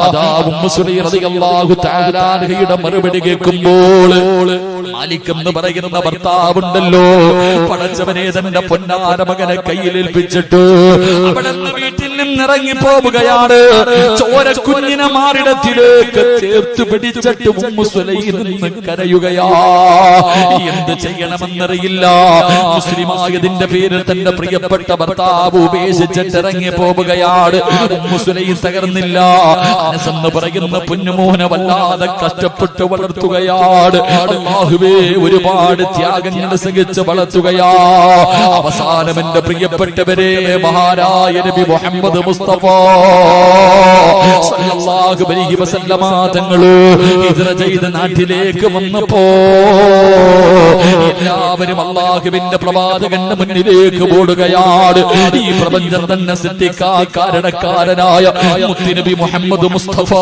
അതാ ഉമ്മു സുലൈം റളിയല്ലാഹു തആലയുടെ മറുപടി കേൾക്കുമ്പോൾ മാലിക് എന്ന് പറയുന്ന ഭർത്താവുണ്ടല്ലോ, പടച്ചവനെ തന്റെ പൊന്നാര മകനെ കയ്യിലേൽപ്പിച്ചിട്ട് അവിടെ വീട്ടിൽ നിന്നിറങ്ങി പോവുകയാണ്. ചോര കുഞ്ഞിനെ മാറിടത്തിലേക്ക് ചേർത്ത് പിടിച്ചിട്ട് ഉമ്മു സുലൈം നിന്ന് കരയുകയാ. എന്ത് ചെയ്യണമെന്നറിയില്ല. മുസ്ലിമായതിന്റെ പേരിൽ തന്റെ പ്രിയപ്പെട്ട ഭർത്താവ് ഉപേക്ഷിച്ചിട്ട് ഇറങ്ങി പോവുകയാണ്. Ummu Sulaim തകർന്നില്ല. അനസ് എന്ന് പറയുന്ന പൊന്നുമോനെ വല്ലാതെ കഷ്ടപ്പെട്ട് വളർത്തുകയാണ്. അല്ലാഹുവേ, ഒരുപാട് ത്യാഗങ്ങൾ സഹിച്ച് വളർത്തുകയാ. അവസാനം എന്റെ പ്രിയപ്പെട്ടവരെ, മഹാനായ നബി മുഹമ്മദ് മുസ്തഫ സല്ലല്ലാഹു അലൈഹി വസല്ലമ തങ്ങൾ ഹിജ്റ ചെയ്ത നാട്ടിലേക്ക് വന്നപ്പോ എല്ലാവരും അല്ലാഹുവിന്റെ പ്രവാചകന്റെ മുന്നിലേക്ക് ഓടുകയാണ്. ഈ പ്രപഞ്ചം തന്നെ സൃഷ്ടിക്കാൻ കാരണക്കാരനായ മുത്തുനബി മുഹമ്മദ് മുസ്തഫ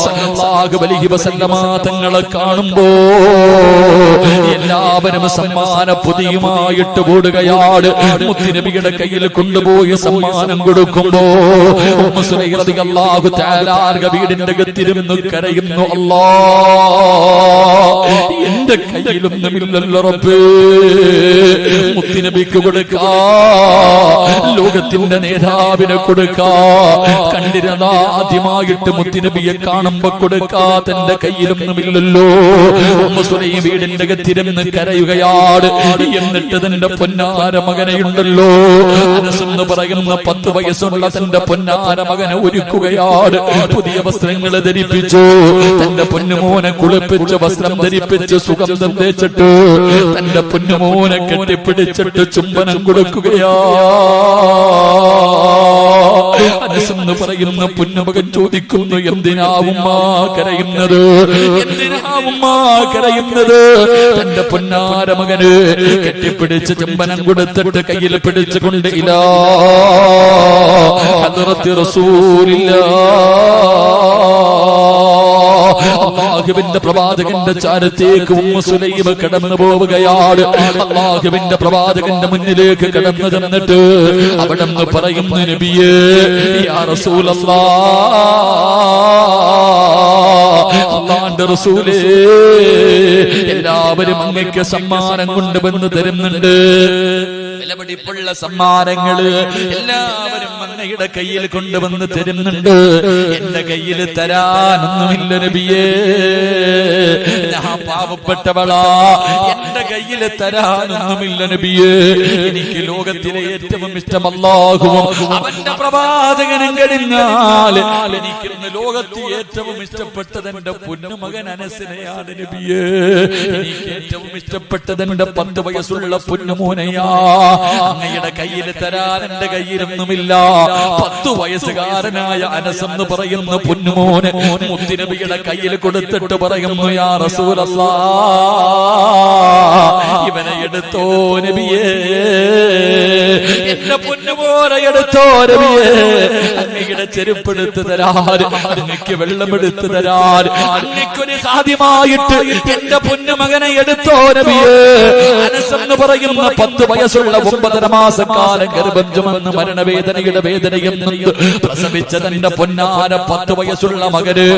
സല്ലല്ലാഹു അലൈഹി വസല്ലമ തങ്ങളെ കാണുമ്പോ എല്ലാവരും സമ്മാന പൊതിയുമായിട്ട് ഓടുകയാണ്. മുത്തുനബിയുടെ കയ്യിൽ കൊണ്ടുപോയി സമ്മാനം കൊടുക്കുമ്പോ ഉമ്മു സുലൈം റളിയല്ലാഹു തആല വീടിന്റെ അകത്തിരുന്ന് കരയുന്നു, അല്ലാഹ്, എന്റെ കയ്യിലൊന്നുമില്ലല്ലോ റബ്ബേ, മുത്തുനബിക്ക് കൊടുക്കാ, ലോകത്തിന്റെ നേതാവിനെ കൊടുക്കാ. കണ്ടിരുന്ന ആദ്യമായിട്ട് മുത്തുനബിയെ കാണുമ്പോ കൊടുക്കാ, തന്റെ കയ്യിലൊന്നുമില്ലല്ലോ. ഉമ്മു സുലൈം വീടിന്റെ അകത്തിരുന്ന് കരയുകയാണ്. എന്നിട്ട് തന്റെ പൊന്നാര മകനെയുണ്ടല്ലോ, അനസ് എന്ന് പറയുന്ന 10 വയസ്സുള്ള തന്റെ പൊന്നാര മകനെ ഒരുക്കുകയാണ്. പുതിയ വസ്ത്രങ്ങൾ ധരിപ്പിച്ചു, തന്റെ പൊന്നുമോനെ കുളിപ്പിച്ച് വസ്ത്രം ധരിപ്പിച്ച് സുഗന്ധം തേച്ചിട്ട് തന്റെ പൊന്നുമോനെ കെട്ടിപ്പിടിച്ചിട്ട് ചുംബനം കൊടുക്കുകയാ. അനസ് എന്ന് പറയുന്ന പൊന്നുമകൻ ചോദിക്കുന്നു, എന്തിനാവുമ്മ കരയുന്നത്, എന്തിനാവുമ്മ കരയുന്നത്? തന്റെ പൊന്നാര മകന് കെട്ടിപ്പിടിച്ച് ചുംബനം കൊടുത്തിട്ട് കയ്യിൽ പിടിച്ചുകൊണ്ട് ഇലാ ഹദ്റത്തി റസൂലില്ലാഹ്, അല്ലാഹുവിന്റെ പ്രവാചകന്റെ ചാരത്തേക്ക് ഉമ്മു സുലൈം കടന്നു പോവുകയാണ്. അല്ലാഹുവിന്റെ പ്രവാചകന്റെ മുന്നിലേക്ക് കടന്നു ചെന്നിട്ട് അവിടെ നിന്ന് പറയുന്നു, നബിയേ, യാ റസൂലല്ലാഹ്, അല്ലാഹുവിന്റെ റസൂലേ, എല്ലാവരും അങ്ങേക്ക് സമ്മാനം കൊണ്ടുവന്ന് തരുന്നുണ്ട്. വിലപിടിപ്പുള്ള സമ്മാനങ്ങള് എല്ലാവരും അങ്ങയുടെ കയ്യിൽ കൊണ്ടുവന്ന് തരുന്നുണ്ട്. എന്റെ കയ്യിൽ തരാനൊന്നുമില്ല നബിയേ, ഞാൻ പാവപ്പെട്ടവളാ, എന്റെ കയ്യിൽ തരാനൊന്നുമില്ല നബിയേ. എനിക്ക് ലോകത്തിലെ ഏറ്റവും ഇഷ്ടം അല്ലാഹുവും അവന്റെ പ്രവാചകനും കഴിഞ്ഞാൽ എനിക്കിന്ന് ലോകത്തിൽ ഏറ്റവും ഇഷ്ടപ്പെട്ടത് എന്റെ പൊന്നുമകൻ അനസിനെയാണ് നബിയേ. എനിക്ക് ഏറ്റവും ഇഷ്ടപ്പെട്ടത് എന്റെ 10 വയസ്സുള്ള പൊന്നുമോനെയാ. അങ്ങയുടെ കയ്യിൽ തരാൻ എന്റെ കയ്യിലൊന്നുമില്ല. 10 വയസ്സുകാരനായ അനസ് എന്ന് പറയുന്ന പൊന്നുമോനെ മുത്തുനബിയുടെ കയ്യിൽ കൊടുത്തിട്ട് പറയുന്നു, യാ റസൂലല്ലാഹ്, ഇവനെ എടുത്തോ നബിയേ, എന്റെ പൊന്നുപോലെ എടുത്തോ നബിയേ. അങ്ങയുടെ ചെരുപ്പെടുത്ത് തരാൻ, അങ്ങക്ക് വെള്ളമെടുത്ത് തരാൻ, അങ്ങക്കൊരു സാധ്യമായിട്ട് എന്റെ പൊന്നുമകനെ എടുത്തോ നബിയേ. അനസ് എന്ന് പറയുന്ന 10 വയസ്സുള്ള 9.5 മാസക്കാലം ഗർഭം ചുമന്ന് മരണവേദനയുടെ വേദനയും പ്രസവിച്ച തന്റെ പൊന്നാര 10 വയസ്സുള്ള മകന്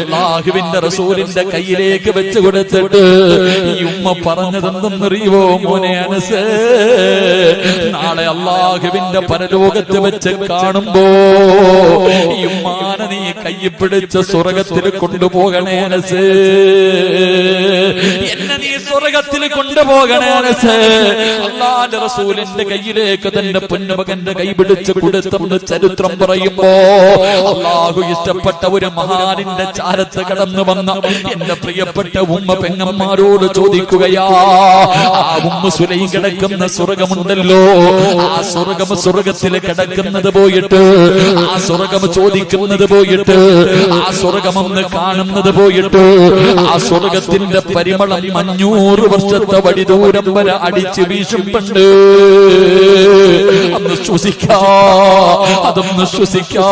അല്ലാഹുവിന്റെ റസൂലിന്റെ കയ്യിലേക്ക് വെച്ച് കൊടുത്തിട്ട് ഈ ഉമ്മ പറഞ്ഞതെന്തെന്നറിയുവോ മോനെ അനസ്, നാളെ അല്ലാഹുവിന്റെ പരലോകത്ത് വെച്ച് കാണുമ്പോ ഈ ഉമ്മാനെ നീ കയ്യിൽ പിടിച്ച് സ്വർഗത്തിൽ കൊണ്ടുപോകണേ അനസ്, എന്നെ നീ സ്വർഗത്തിൽ കൊണ്ടുപോകണേ അനസ്. അല്ലാഹുവിന്റെ റസൂലിന്റെ കയ്യിലേക്ക് തന്റെ പൊന്നുമകന്റെ കൈ പിടിച്ച് കൊടുത്തെന്ന് ചരിത്രം പറയുമ്പോ അല്ലാഹു ഇഷ്ടപ്പെട്ട ഒരു മഹാനിന്റെ ചാരത്ത് കടന്നു വന്ന എന്റെ പ്രിയപ്പെട്ട ഉമ്മ പെങ്ങന്മാരോട് ചോദിക്കുകയാ, ആ ഉമ്മ സുലൈം കിടക്കുന്ന സ്വർഗമുണ്ടല്ലോ, ആ സ്വർഗത്തിൽ കിടക്കുന്നത് പോയിട്ട്, ആ സ്വർഗം ചോദിക്കുന്നത് പോയിട്ട്, ആ സ്വർഗമെന്ന് കാണുന്നത് പോയിട്ട്, ആ സ്വർഗത്തിന്റെ പരിമളം 500 വർഷത്തെ വടിദൂരം വരെ അടിച്ചു വീശുമ്പണ്ട്. അന്ന് ശ്വസിക്കാ, അതൊന്ന് ശ്വസിക്കാ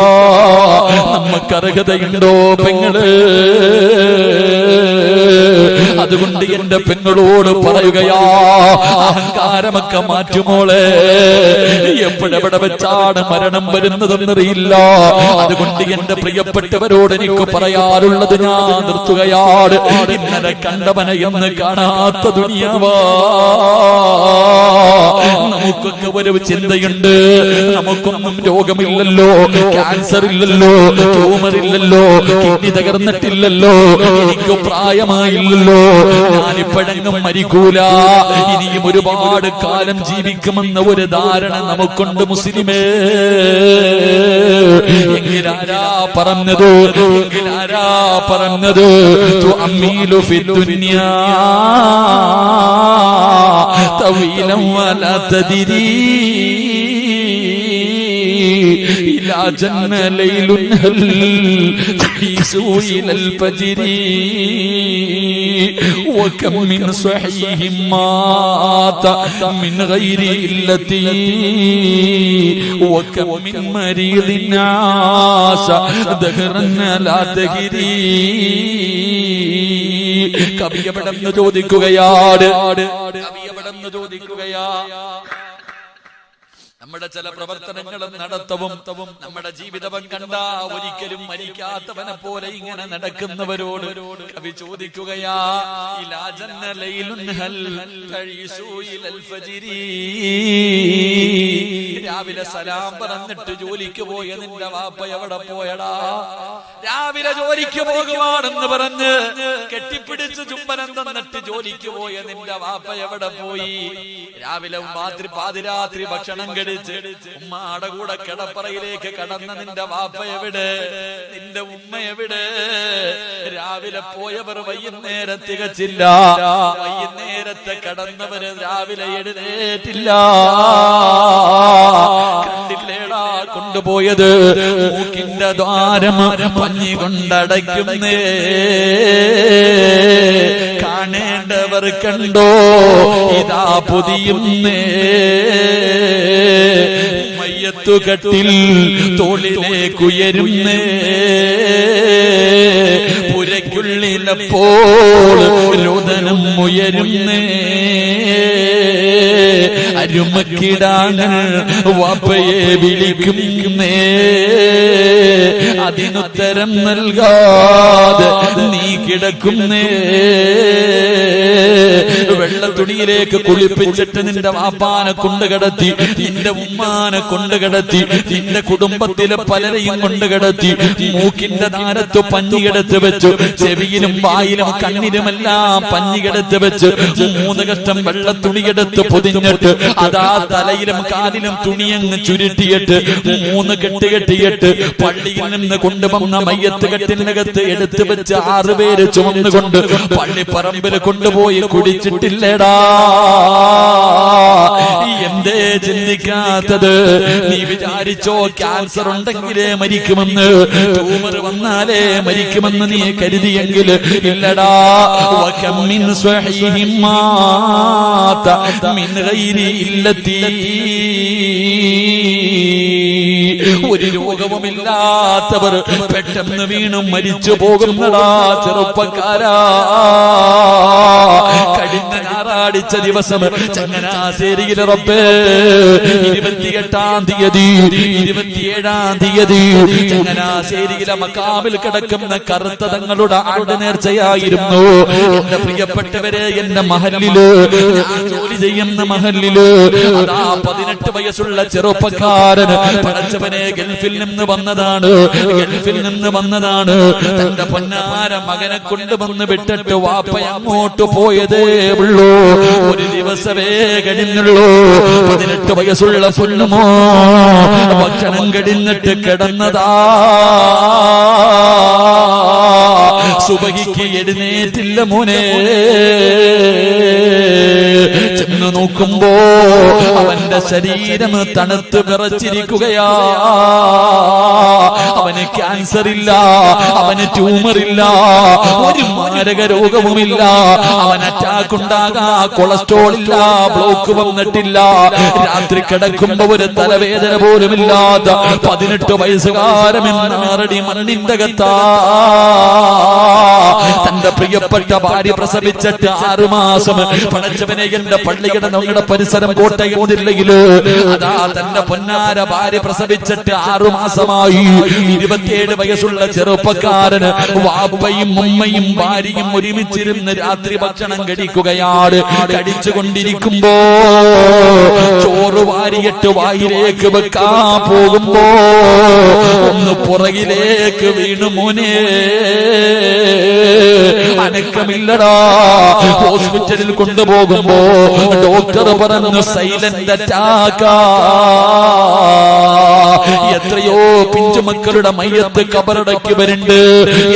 നമുക്ക് അർഹതയുണ്ടോ പെങ്ങള്? അതുകൊണ്ട് എന്റെ പെങ്ങളോട് പറയുകയാ, അഹങ്കാരമൊക്കെ മാറ്റുമോളെ, എപ്പോഴെവിടെ വെച്ചാണ് മരണം വരുന്നതെന്നറിയില്ല. അതുകൊണ്ട് എന്റെ പ്രിയപ്പെട്ടവരോട് എനിക്ക് പറയാറുള്ളത് ഞാൻ നിർത്തുകയാണ്. ഇന്നലെ കണ്ടവനെ എന്ന് കാണാത്ത ദുനിയാവാ. നമുക്കൊക്കെ ഒരു ചിന്തയുണ്ട്, നമുക്കൊന്നും രോഗമില്ലല്ലോ, ക്യാൻസർ ഇല്ലല്ലോ, ട്യൂമർ ഇല്ലല്ലോ, കിഡ്നി തകർന്നിട്ടില്ലല്ലോ, എനിക്ക് പ്രായമായില്ലല്ലോ, ഞാനിപ്പോഴെങ്ങും മരിക്കൂല, ഇനിയും ഒരുപാട് കാലം ജീവിക്കുമെന്ന ഒരു ധാരണ നമുക്കുണ്ട് മുസ്ലിമേ. എങ്കിലാരാ പറഞ്ഞത്, എങ്കിലാരാ പറഞ്ഞത് തുഅമ്മീലു ഫിദ്ദുനിയാ തവീലൻ വലാ തദ്രീ إلى جنة ليل هل يسوء إلى الفجر وكم من صحيح مات من غير علة وكم من مريض عاش دهرا لا تجري. കവി എവിടെന്ന് ചോദിക്കുകയാണ്, കവി എവിടെന്ന് ചോദിക്കുകയാ. നമ്മുടെ ചില പ്രവർത്തനങ്ങളും നടത്തവും നമ്മുടെ ജീവിതവും കണ്ട ഒരിക്കലും മരിക്കാത്തവനെ പോലെ ഇങ്ങനെ നടക്കുന്നവരോട് കവി ചോദിക്കുകയാ, ഇലാ ജന്ന ലൈലുൻ ഹൽ തഈസു ഇലൽ ഫജ്രി. രാവിലെ സലാം പറഞ്ഞിട്ട് ജോലിക്ക് പോയ നിന്റെ വാപ്പ എവിടെ പോയടാ? രാവിലെ ജോലിക്ക് പോകുവാണെന്ന് പറഞ്ഞ് കെട്ടിപ്പിടിച്ച് ചുംബനം തന്നിട്ട് ജോലിക്ക് പോയ നിന്റെ വാപ്പ എവിടെ പോയി? രാവിലെ പാതിരാത്രി ഭക്ഷണം കഴിച്ച് ഉമ്മയുടെ കൂടെ കിടപ്പറയിലേക്ക് കടന്ന നിന്റെ വാപ്പ എവിടെ? നിന്റെ ഉമ്മ എവിടെ? രാവിലെ പോയവർ വൈകുന്നേരം തികച്ചില്ല, വൈകുന്നേരത്തെ കടന്നവര് രാവിലെ എഴുന്നേറ്റില്ല. കണ്ടില്ലേടാ കൊണ്ടുപോയത്? മൂക്കിന്റെ ദ്വാരം പഞ്ഞി കൊണ്ടടയ്ക്കുന്നേ, കാണേണ്ടവർ കണ്ടോ ഇതാ പൊതിയുന്നേ. മയ്യത്തുകട്ടിൽ തോളിലേക്കുയരുന്നേ, പുരയ്ക്കുള്ളിലപ്പോൾ രോദനം ഉയരുന്നേ. അരുമക്കിടാങ്ങൾ വാപ്പയെ വിളിക്കുന്നേ, അതിനുത്തരം നൽകാതെ നീ കിടക്കുന്നേ. വെള്ള തുണിയിലേക്ക് കുളിപ്പിച്ചിട്ട് നിന്റെ വാപ്പാനെ കൊണ്ടുകിടത്തി, നിന്റെ ഉമ്മാനെ കൊണ്ടുകിടത്തി, നിന്റെ കുടുംബത്തിലെ പലരെയും കൊണ്ടുകിടത്തി. മൂക്കിന്റെ താരത്ത് പഞ്ഞിയെടുത്ത് വെച്ചു, ചെവിയിലും വായിലും കണ്ണിലുമെല്ലാം പഞ്ഞിയെടുത്ത് വെച്ച് 3 കഷ്ടം വെള്ള തുണിയെടുത്ത് പൊതിഞ്ഞിട്ട് അതാ തലയിലും കാലിലും തുണിയങ്ങ് ചുരുട്ടിയിട്ട് 3 കെട്ട് കെട്ടിയിട്ട് പള്ളിയിൽ നിന്ന് കൊണ്ടുവന്ന മയ്യത്ത് കെട്ടിനകത്ത് എടുത്തു വെച്ച് 6 പേര് ചുമന്നുകൊണ്ട് പള്ളിപ്പറമ്പിൽ കൊണ്ടുപോയി കുടിച്ചിട്ടില്ല. ചിന്തിച്ചിട്ടില്ലേടാ? എന്തേ ചിന്തിക്കാത്തത്? നീ വിചാരിച്ചോ ക്യാൻസർ ഉണ്ടെങ്കിലേ മരിക്കുമെന്ന്, ട്യൂമർ വന്നാലേ മരിക്കുമെന്ന് നീ കരുതിയെങ്കിൽ ഇല്ലടാ. വകം മിൻ സ്വഹീഹിൻ മാത മിൻ ഗൈരി ഇല്ലത്തി, ഒരു രോഗവുമില്ലാത്തവർ പെട്ടെന്ന് വീണും മരിച്ചു പോകുന്നടാ ചെറുപ്പക്കാരാ. കഴിഞ്ഞ ഞായറാഴ്ച ദിവസം ചങ്ങനാശ്ശേരിയിലെ റബ്ബേ 28-ാം തീയതി 27-ാം തീയതി ചങ്ങനാശ്ശേരിയിലെ മക്കാമിൽ കിടക്കുന്ന കറുത്ത തങ്ങളുടെ ആണ്ട് നേർച്ചയായിരുന്നു. എന്റെ പ്രിയപ്പെട്ടവരെ, എന്റെ മഹല്ലില്, ഞാൻ ജോലി ചെയ്യുന്ന മഹല്ലില് അതാ 18 വയസ്സുള്ള ചെറുപ്പക്കാരൻ പടച്ചവനെ ഗൾഫിൽ നിന്ന് വന്നതാണ്, ഗൾഫിൽ നിന്ന് വന്നതാണ്. തന്റെ പൊന്നാര മകനെ കൊണ്ടുവന്ന് വിട്ടിട്ട് വാപ്പ അങ്ങോട്ട് പോയതേ ഉള്ളൂ. ഒരു ദിവസമേ കഴിഞ്ഞുള്ളൂ. 18 വയസ്സുള്ള പൊന്നുമോ ഭക്ഷണം കഴിഞ്ഞിട്ട് കിടന്നതാ. സുബഹിക്ക് എഴുന്നേറ്റില്ല മോനെ. ചെന്ന് നോക്കുമ്പോ അവന്റെ ശരീരം തണുത്ത് വിറച്ചിരിക്കുകയാ. അവന് ക്യാൻസർ ഇല്ല, അവന് ട്യൂമർ ഇല്ല, ഒരു മാരക രോഗവുമില്ല. അവൻ അറ്റാക്ക് ഉണ്ടാകാ, കൊളസ്ട്രോൾ ഇല്ല, ബ്ലോക്ക് വന്നിട്ടില്ല. രാത്രി കിടക്കുമ്പോ ഒരു തലവേദന പോലുമില്ലാത്ത 18 വയസ്സുകാരൻ എന്നാറടി മണ്ണിന്റെ അകത്താ. തന്റെ പ്രിയപ്പെട്ട ഭാര്യ പ്രസവിച്ചിട്ട് 6 മാസം. പടച്ചവനെ, എന്റെ പള്ളിയുടെ നമ്മുടെ പരിസരം കോട്ടയം ജില്ലയില് അതാ തന്റെ പൊന്നാര ഭാര്യ പ്രസവിച്ചിട്ട് 6 മാസമായി. 27 വയസ്സുള്ള ചെറുപ്പക്കാരന് വാപ്പയും ഉമ്മയും ഭാര്യയും ഒരുമിച്ചിരുന്ന് രാത്രി ഭക്ഷണം കഴിക്കുകയാണ്. കഴിച്ചുകൊണ്ടിരിക്കുമ്പോ ചോറ് വാരിയിട്ട് വായിലേക്ക് വെക്കാൻ പോകുമ്പോ ഒന്ന് പുറകിലേക്ക് വീണു മോനെ. അനക്കമില്ലടാ. ഹോസ്പിറ്റലിൽ കൊണ്ടുപോകുമ്പോ ഡോക്ടർ പറഞ്ഞു സൈലന്റ് അറ്റാക്കാ. എത്രയോ പിഞ്ചുമക്കളുടെ മയ്യത്ത് കബറടക്കി വരുന്നുണ്ട്,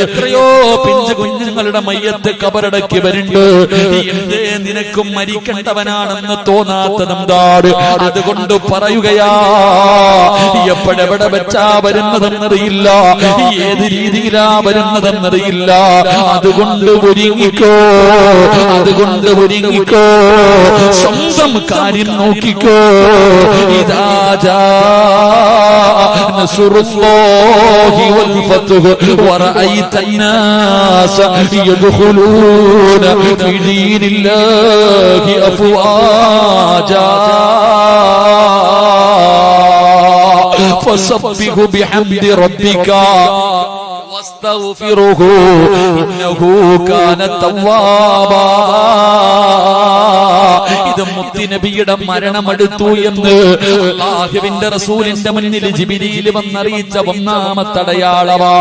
എത്രയോ പിഞ്ചു കുഞ്ഞുങ്ങളുടെ മയ്യത്ത് കബറടക്കി വരുന്നുണ്ട്. എന്തേ നിനക്കും മരിക്കേണ്ടവനാണെന്ന് തോന്നാത്തതെന്താണ്? അതുകൊണ്ട് പറയുകയാ, എപ്പോഴെവിടെ വെച്ചാ വരുന്നതെന്നറിയില്ല, ഏത് രീതിയിലാ വരുന്നതെന്നറിയില്ല. അതുകൊണ്ട് ഒരുങ്ങിക്കോ, അതുകൊണ്ട് ഒരുങ്ങിക്കോ, സ്വന്തം കാര്യം നോക്കിക്കോ. ഇദാ ജാ നസ്റുല്ലാഹി വൽ ഫത്ഹ് വറഅയ്ത الناس يدخلون في دين الله أفواجا فسبح بحمد ربك واستغفره إنه كان توابا. ഇത് മുത്തുനബിയുടെ മരണമെടുത്തു എന്ന് അല്ലാഹുവിന്റെ റസൂലിന്റെ മുന്നിൽ ജിബ്രീൽ വന്നറിയിച്ച ഒന്നാമത്തെ അടയാളമാ.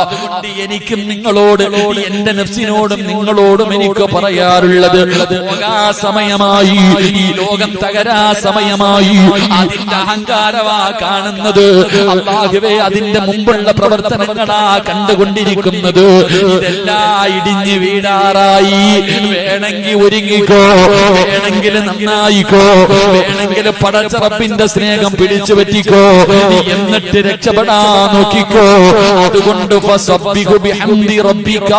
അതുകൊണ്ട് എനിക്കും നിങ്ങളോട്, എന്റെ നഫ്സിനോടും നിങ്ങളോടും എനിക്ക് പറയാറുള്ളത്, പോകാ സമയമായി, ഈ ലോകം തകരാ സമയമായി. അതിന്റെ അഹങ്കാരമാ കാണുന്നത്. അല്ലാഹുവേ, അതിന്റെ മുമ്പുള്ള പ്രവർത്തനങ്ങളാ കണ്ടുകൊണ്ടിരിക്കുന്നത്. ഇതെല്ലാം ഇടിഞ്ഞു വീഴാറായി. വേണമെങ്കിൽ ഒരുങ്ങിക്കോ, വേണമെങ്കിൽ നന്നായിക്കോ, വേണമെങ്കിൽ പടച്ചറപ്പിന്റെ സ്നേഹം പിടിച്ചു പറ്റിക്കോ, എന്നിട്ട് രക്ഷപ്പെടാൻ നോക്കിക്കോ. അതുകൊണ്ട് ഫസബ്ബിഹു ബിഹംദി റബ്ബിക,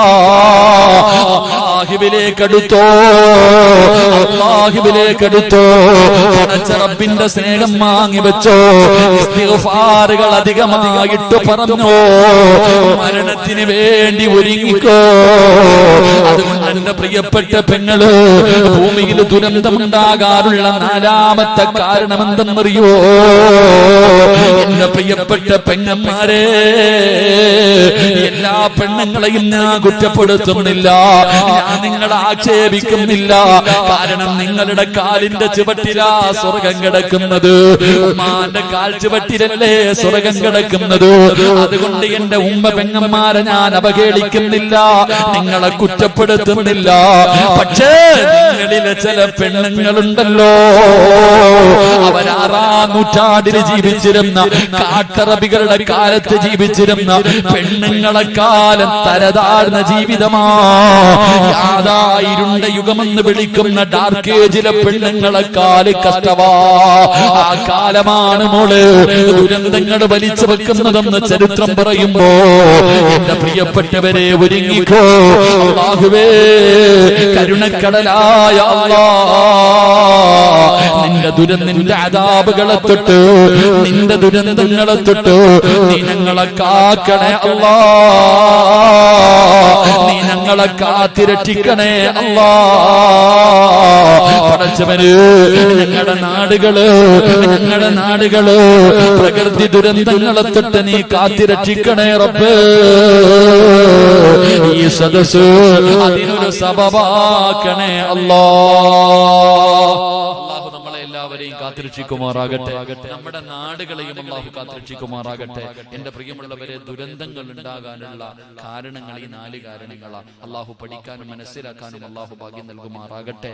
അല്ലാഹുവിലേക്കടുത്തോ, അല്ലാഹുവിലേക്കടുത്തോ. പടച്ചറപ്പിന്റെ സ്നേഹം വാങ്ങി വെച്ചോ. ഇസ്തിഗ്ഫാറുകൾ അധികമായിട്ട് പറഞ്ഞോ. മരണത്തിന് വേണ്ടി ഒരുങ്ങിക്കോ. അതുകൊണ്ട് എന്റെ പ്രിയപ്പെട്ട പെങ്ങള്, ഭൂമിയിൽ ദുരന്തമുണ്ടാകാറുള്ള 4ാമത്തെ കാരണം എന്തെന്നറിയോ? എന്റെ പ്രിയപ്പെട്ട പെങ്ങന്മാരെ, എല്ലാ പെണ്ണുങ്ങളെയും ഞാൻ കുറ്റപ്പെടുത്തുന്നില്ല, ഞാൻ നിങ്ങളെ ആക്ഷേപിക്കുന്നില്ല. കാരണം നിങ്ങളുടെ കാലിന്റെ ചുവട്ടിലാ സ്വർഗം കിടക്കുന്നത്, ഉമ്മാന്റെ കാൽ ചുവട്ടിലല്ലേ സ്വർഗം കിടക്കുന്നത്. അതുകൊണ്ട് എന്റെ ഉമ്മ പെങ്ങന്മാരെ ഞാൻ അവഹേളിക്കുന്നില്ല, നിങ്ങളെ കുറ്റപ്പെടുത്തുന്നില്ല. പക്ഷേ നിങ്ങളിലെ ചില പെണ്ണുങ്ങളുണ്ട്, ഉണ്ടല്ലോ, അവരാറാം നൂറ്റാണ്ടിൽ ജീവിച്ചിരുന്ന കാട്ടറബികളുടെ കാലത്ത് ജീവിച്ചിരുന്ന പെണ്ണുങ്ങളെക്കാലം തരതാഴ്ന്ന ജീവിതമാ. യാതായിരുണ്ട യുഗമെന്ന് വിളിക്കുന്ന ഡാർക്ക് ഏജിലെ പെണ്ണുങ്ങളെക്കാല് കഷ്ടവാ. ആ കാലമാണ് മോള് ദുരന്തങ്ങൾ വലിച്ചു വെക്കുന്നതെന്ന് ചരിത്രം പറയുമ്പോ എന്റെ പ്രിയപ്പെട്ടവരെ ഒരുങ്ങിക്കോ. അല്ലാഹുവേ, കരുണക്കടലായ അല്ലാഹ്, നിന്റെ അദാബുകളെ തൊട്ട്, നിന്റെ ദുരന്തങ്ങളെ തൊട്ട് നീ ഞങ്ങളെ കാക്കണേ അല്ലാഹ്, നീ ഞങ്ങളെ കാത്തിരക്ഷിക്കണേ അല്ലാഹ്. പടച്ചവന് ഞങ്ങളുടെ നാടുകള് പ്രകൃതി ദുരന്തങ്ങളെ തൊട്ട് നീ കാത്തിരക്ഷിക്കണേ റബ്ബേ. ഈ സദസ്സ് അതിനൊരു സബബാക്കണേ അല്ലാഹ്. എല്ലാവരെയും കാത്തിരക്ഷിക്കുമാറാകട്ടെ, നമ്മുടെ നാടുകളെയും അല്ലാഹു കാത്തിരക്ഷിക്കുമാറാകട്ടെ. എന്റെ പ്രിയമുള്ളവരെ, ദുരന്തങ്ങൾ ഉണ്ടാകാനുള്ള കാരണങ്ങൾ ഈ 4 കാരണങ്ങളാണ്. അല്ലാഹു പഠിക്കാനും മനസ്സിലാക്കാനും അല്ലാഹു ഭാഗ്യം നൽകുമാറാകട്ടെ.